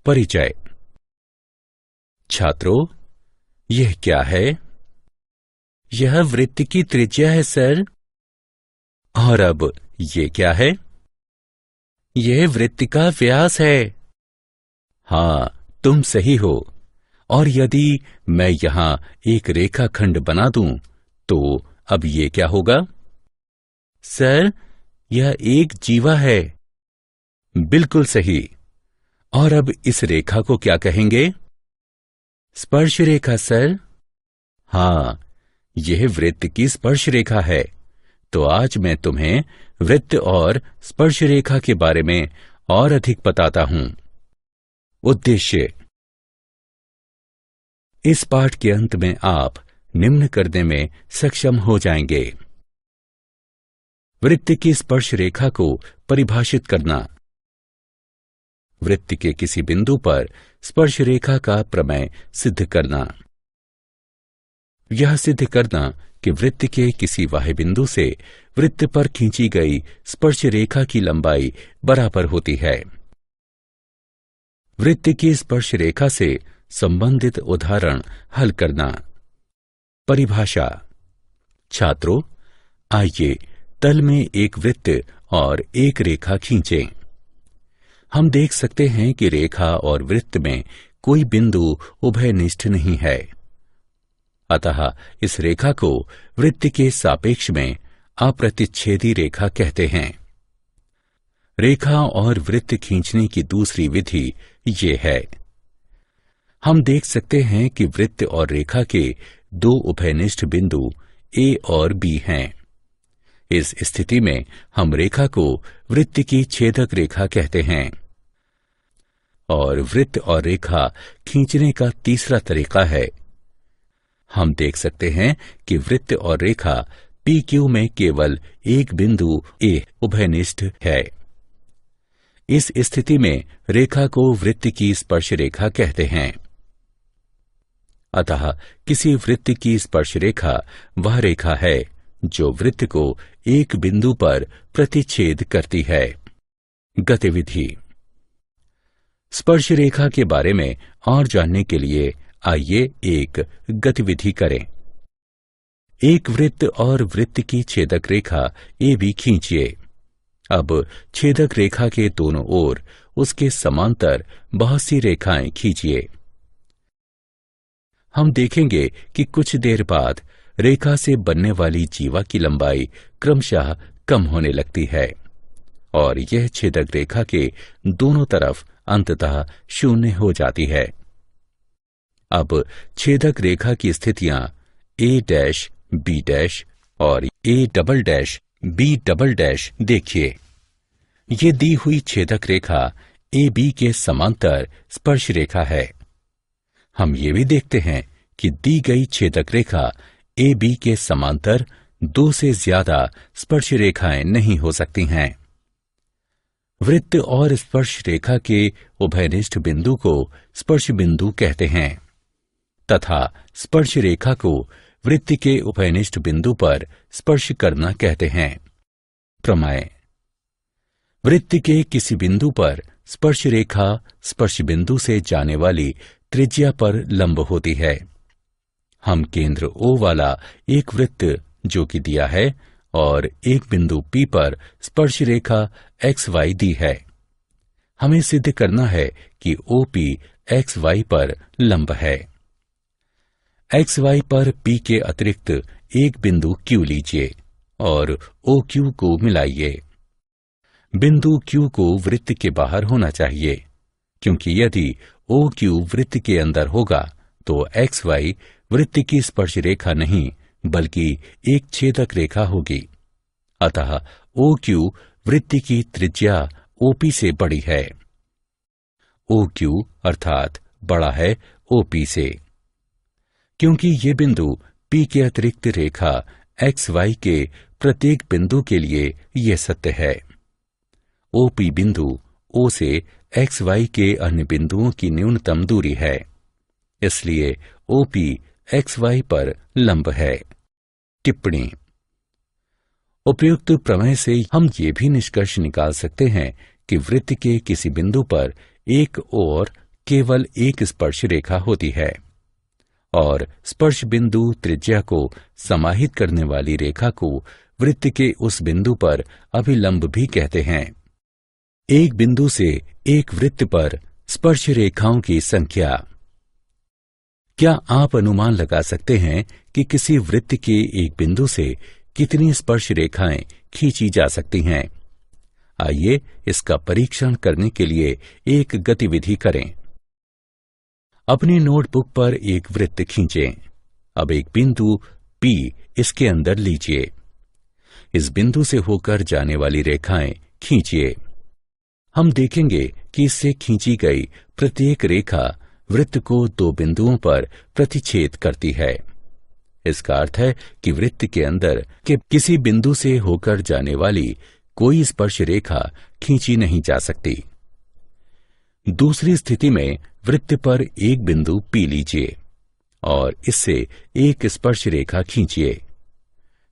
परिचय। छात्रों, यह क्या है? यह वृत्त की त्रिज्या है सर। और अब ये क्या है? यह वृत्त का व्यास है। हाँ, तुम सही हो। और यदि मैं यहां एक रेखाखंड बना दूं, तो अब ये क्या होगा? सर, यह एक जीवा है। बिल्कुल सही। और अब इस रेखा को क्या कहेंगे? स्पर्श रेखा सर। हाँ, यह वृत्त की स्पर्श रेखा है। तो आज मैं तुम्हें वृत्त और स्पर्श रेखा के बारे में और अधिक बताता हूं। उद्देश्य। इस पाठ के अंत में आप निम्न करने में सक्षम हो जाएंगे। वृत्त की स्पर्श रेखा को परिभाषित करना। वृत्त के किसी बिंदु पर स्पर्श रेखा का प्रमेय सिद्ध करना। यह सिद्ध करना कि वृत्त के किसी बाह्य बिंदु से वृत्त पर खींची गई स्पर्श रेखा की लंबाई बराबर होती है। वृत्त की स्पर्श रेखा से संबंधित उदाहरण हल करना। परिभाषा। छात्रों, आइए तल में एक वृत्त और एक रेखा खींचें। हम देख सकते हैं कि रेखा और वृत्त में कोई बिंदु उभयनिष्ठ नहीं है। अतः इस रेखा को वृत्त के सापेक्ष में अप्रतिच्छेदी रेखा कहते हैं। रेखा और वृत्त खींचने की दूसरी विधि ये है। हम देख सकते हैं कि वृत्त और रेखा के दो उभयनिष्ठ बिंदु A और B हैं। इस स्थिति में हम रेखा को वृत्त की छेदक रेखा कहते हैं। और वृत्त और रेखा खींचने का तीसरा तरीका है। हम देख सकते हैं कि वृत्त और रेखा PQ में केवल एक बिंदु A उभयनिष्ठ है। इस स्थिति में रेखा को वृत्त की स्पर्श रेखा कहते हैं। अतः किसी वृत्त की स्पर्श रेखा वह रेखा है जो वृत्त को एक बिंदु पर प्रतिच्छेद करती है। गतिविधि। स्पर्श रेखा के बारे में और जानने के लिए आइए एक गतिविधि करें। एक वृत्त और वृत्त की छेदक रेखा AB खींचिए। अब छेदक रेखा के दोनों ओर उसके समांतर बहुत सी रेखाएं खींचिए। हम देखेंगे कि कुछ देर बाद रेखा से बनने वाली जीवा की लंबाई क्रमशः कम होने लगती है और यह छेदक रेखा के दोनों तरफ अंततः शून्य हो जाती है। अब छेदक रेखा की स्थितियां A', B' और A', B' देखिए। ये दी हुई छेदक रेखा AB के समांतर स्पर्श रेखा है। हम ये भी देखते हैं कि दी गई छेदक रेखा AB के समांतर दो से ज्यादा स्पर्श रेखाएं नहीं हो सकती हैं। वृत्त और स्पर्श रेखा के उभयनिष्ठ बिंदु को स्पर्श बिंदु कहते हैं तथा स्पर्श रेखा को वृत्त के उभयनिष्ठ बिंदु पर स्पर्श करना कहते हैं। प्रमेय। वृत्त के किसी बिंदु पर स्पर्श रेखा स्पर्श बिंदु से जाने वाली त्रिज्या पर लंब होती है। हम केंद्र O वाला एक वृत्त जो कि दिया है और एक बिंदु P पर स्पर्श रेखा XY दी है। हमें सिद्ध करना है कि OP XY पर लंब है। XY पर P के अतिरिक्त एक बिंदु Q लीजिए और OQ को मिलाइए। बिंदु Q को वृत्त के बाहर होना चाहिए, क्योंकि यदि OQ वृत्त के अंदर होगा तो XY वृत्त की स्पर्श रेखा नहीं बल्कि एक छेदक रेखा होगी। अतः OQ वृत्त की त्रिज्या OP से बड़ी है। OQ अर्थात बड़ा है OP से। क्योंकि ये बिंदु P के अतिरिक्त रेखा XY के प्रत्येक बिंदु के लिए यह सत्य है। OP बिंदु O से XY के अन्य बिंदुओं की न्यूनतम दूरी है, इसलिए OP XY पर लंब है। टिप्पणी। उपयुक्त प्रमेय से हम ये भी निष्कर्ष निकाल सकते हैं कि वृत्त के किसी बिंदु पर एक और केवल एक स्पर्श रेखा होती है और स्पर्श बिंदु त्रिज्या को समाहित करने वाली रेखा को वृत्त के उस बिंदु पर अभिलंब भी कहते हैं। एक बिंदु से एक वृत्त पर स्पर्श रेखाओं की संख्या। क्या आप अनुमान लगा सकते हैं कि किसी वृत्त के एक बिंदु से कितनी स्पर्श रेखाएं खींची जा सकती हैं? आइए इसका परीक्षण करने के लिए एक गतिविधि करें। अपनी नोटबुक पर एक वृत्त खींचें। अब एक बिंदु P इसके अंदर लीजिए। इस बिंदु से होकर जाने वाली रेखाएं खींचिए। हम देखेंगे कि इससे खींची गई प्रत्येक रेखा वृत्त को दो बिंदुओं पर प्रतिच्छेद करती है। इसका अर्थ है कि वृत्त के अंदर के किसी बिंदु से होकर जाने वाली कोई स्पर्श रेखा खींची नहीं जा सकती। दूसरी स्थिति में वृत्त पर एक बिंदु P लीजिए और इससे एक स्पर्श रेखा खींचिए।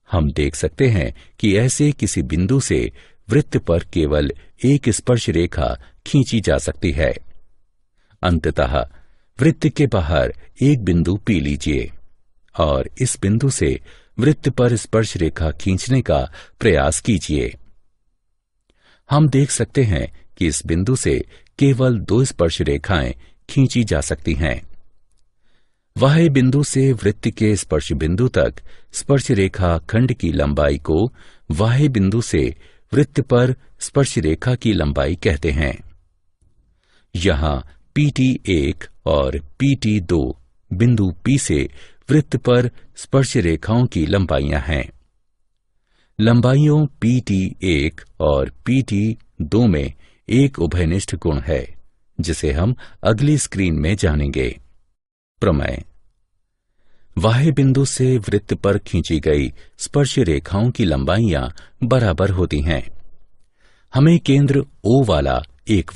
हम देख सकते हैं कि ऐसे किसी बिंदु से वृत्त पर केवल एक स्पर्श रेखा खींची जा सकती है। अंततः वृत्त के बाहर एक बिंदु P लीजिए और इस बिंदु से वृत्त पर स्पर्श रेखा खींचने का प्रयास कीजिए। हम देख सकते हैं कि इस बिंदु से केवल दो स्पर्श रेखाएं खींची जा सकती हैं। बाह्य बिंदु से वृत्त के स्पर्श बिंदु तक स्पर्श रेखा खंड की लंबाई को बाह्य बिंदु से वृत्त पर स्पर्श रेखा की लंबाई कहते हैं। यहां PT1 और PT2 बिंदु P से वृत्त पर स्पर्श रेखाओं की लंबाइयां हैं। लंबाइयों PT1 और PT2 में एक उभयनिष्ठ गुण है जिसे हम अगली स्क्रीन में जानेंगे। प्रमेय। बाह्य बिंदु से वृत्त पर खींची गई स्पर्श रेखाओं की लंबाइयां बराबर होती हैं। हमें केंद्र O वाला एक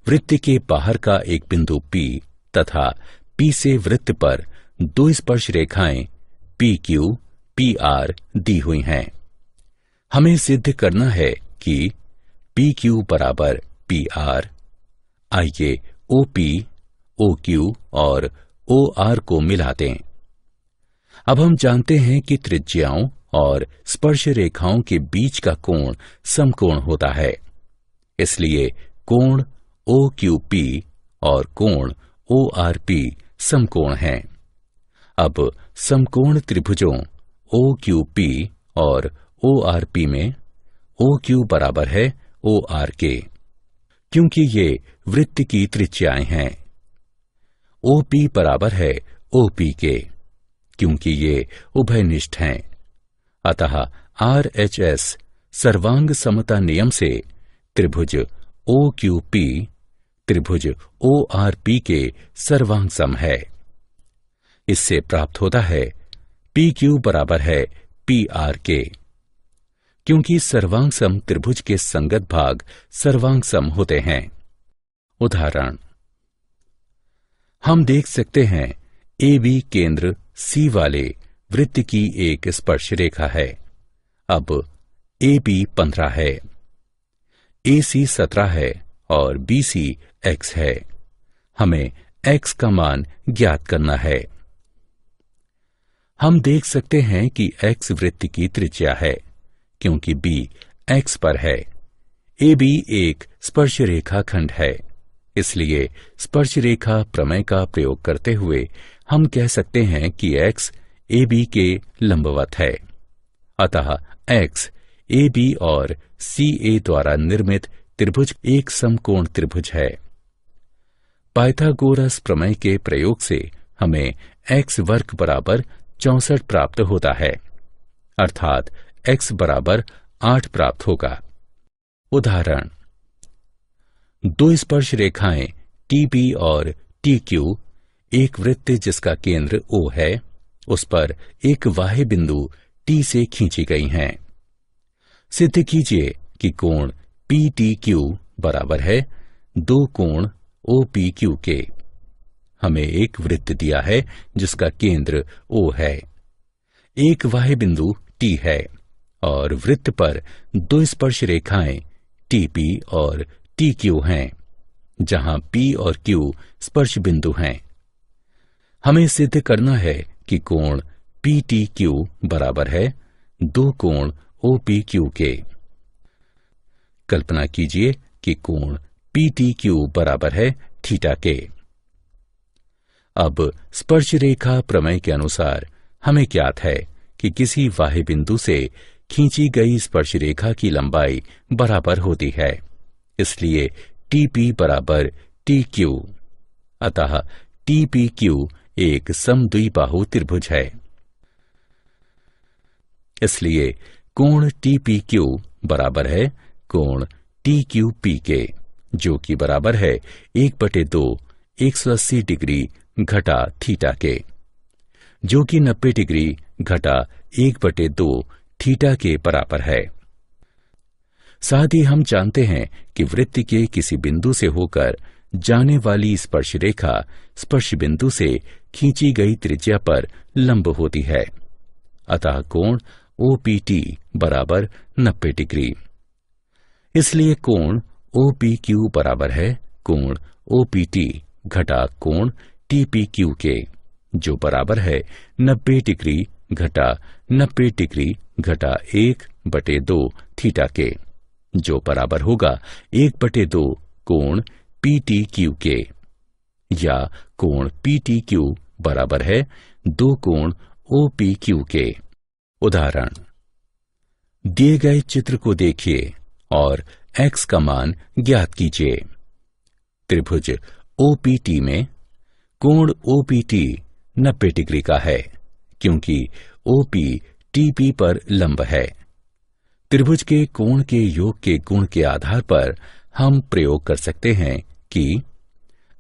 वृत्त के बाहर का एक बिंदु P तथा P से वृत्त पर दो स्पर्श रेखाएं PQ, PR दी हुई हैं। हमें सिद्ध करना है कि PQ बराबर PR। आइए OP, OQ और OR को मिला दें। अब हम जानते हैं कि त्रिज्याओं और स्पर्श रेखाओं के बीच का कोण समकोण होता है। इसलिए कोण OQP और कोण ORP समकोण हैं। अब समकोण त्रिभुजों OQP और ORP में OQ बराबर है OR के, क्योंकि ये वृत्त की त्रिज्याएं हैं। OP बराबर है OP के, क्योंकि ये उभयनिष्ठ हैं। अतः RHS सर्वांग समता नियम से त्रिभुज OQP त्रिभुज ORP के सर्वांग सम है। इससे प्राप्त होता है PQ बराबर है PR के, क्योंकि सर्वांग सम त्रिभुज के संगत भाग सर्वांग सम होते हैं। उदाहरण। हम देख सकते हैं AB केंद्र C वाले वृत्त की एक स्पर्श रेखा है। अब AB 15 है, AC 17 है और BC X है। हमें X का मान ज्ञात करना है। हम देख सकते हैं कि X वृत्त की त्रिज्या है, क्योंकि B X पर है। AB एक स्पर्श रेखा खंड है, इसलिए स्पर्श रेखा प्रमेय का प्रयोग करते हुए हम कह सकते हैं कि X AB के लंबवत है। अतः X AB और CA द्वारा निर्मित त्रिभुज एक समकोण त्रिभुज है। पाइथागोरस प्रमेय के प्रयोग से हमें x वर्ग बराबर 64 प्राप्त होता है, अर्थात x बराबर 8 प्राप्त होगा। उदाहरण। दो स्पर्श रेखाएं TP और TQ एक वृत्त जिसका केंद्र O है, उस पर एक बाह्य बिंदु T से खींची गई हैं। सिद्ध कीजिए कि कोण PTQ बराबर है दो कोण OPQ के। हमें एक वृत्त दिया है जिसका केंद्र O है, एक बाह्य बिंदु T है और वृत्त पर दो स्पर्श रेखाएं TP और TQ हैं, जहां P और Q स्पर्श बिंदु हैं। हमें सिद्ध करना है कि कोण PTQ बराबर है दो कोण OPQ के। कल्पना कीजिए कि कोण PTQ बराबर है थीटा के। अब स्पर्श रेखा प्रमेय के अनुसार हमें ज्ञात है कि किसी बाह्य बिंदु से खींची गई स्पर्श रेखा की लंबाई बराबर होती है, इसलिए TP बराबर TQ। अतः TPQ एक समद्विबाहु त्रिभुज है। इसलिए कोण TPQ बराबर है कोण TQP के, जो कि बराबर है 1/2 180 डिग्री घटा थीटा के, जो कि 90 डिग्री घटा 1/2 थीटा के बराबर है। साथ ही हम जानते हैं कि वृत्त के किसी बिंदु से होकर जाने वाली स्पर्श रेखा स्पर्श बिंदु से खींची गई त्रिज्या पर लंब होती है। अतः कोण OPT बराबर 90 डिग्री। इसलिए कोण OPQ बराबर है कोण OPT घटा कोण TPQ के, जो बराबर है 90 डिग्री घटा 90 डिग्री घटा 1/2 थीटा के, जो बराबर होगा 1/2 कोण PTQ के, या कोण PTQ बराबर है 2 कोण OPQ के। उदाहरण, दिए गए चित्र को देखिए और x का मान ज्ञात कीजिए। त्रिभुज OPT में कोण OPT 90 डिग्री का है, क्योंकि OP TP पर लंब है। त्रिभुज के कोण के योग के गुण के आधार पर हम प्रयोग कर सकते हैं कि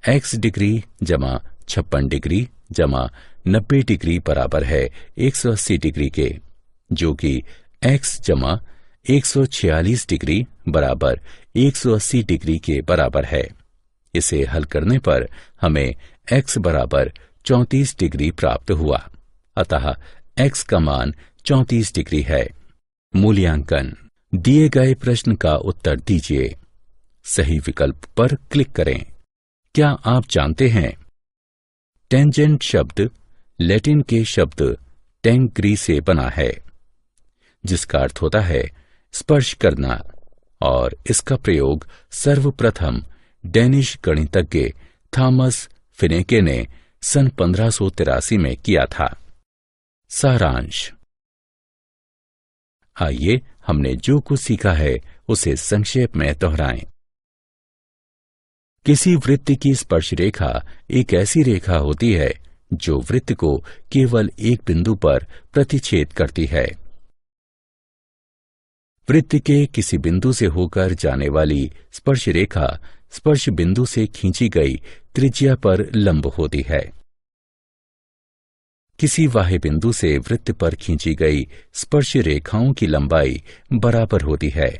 x डिग्री जमा 56 डिग्री जमा 90 डिग्री बराबर है 180 डिग्री के, जो कि x जमा 146 डिग्री बराबर 180 डिग्री के बराबर है। इसे हल करने पर हमें x बराबर 34 डिग्री प्राप्त हुआ। अतः x का मान 34 डिग्री है। मूल्यांकन, दिए गए प्रश्न का उत्तर दीजिए। सही विकल्प पर क्लिक करें। क्या आप जानते हैं टेंजेंट शब्द लैटिन के शब्द टेंग्री से बना है, जिसका अर्थ होता है स्पर्श करना, और इसका प्रयोग सर्वप्रथम डेनिश गणितज्ञ थॉमस फिनेके ने सन 1583 में किया था। सारांश, आइए हमने जो कुछ सीखा है उसे संक्षेप में दोहराएं। किसी वृत्त की स्पर्श रेखा एक ऐसी रेखा होती है जो वृत्त को केवल एक बिंदु पर प्रतिच्छेद करती है। वृत्त के किसी बिंदु से होकर जाने वाली स्पर्श रेखा स्पर्श बिंदु से खींची गई त्रिज्या पर लंब होती है। किसी बाह्य बिंदु से वृत्त पर खींची गई स्पर्श रेखाओं की लंबाई बराबर होती है।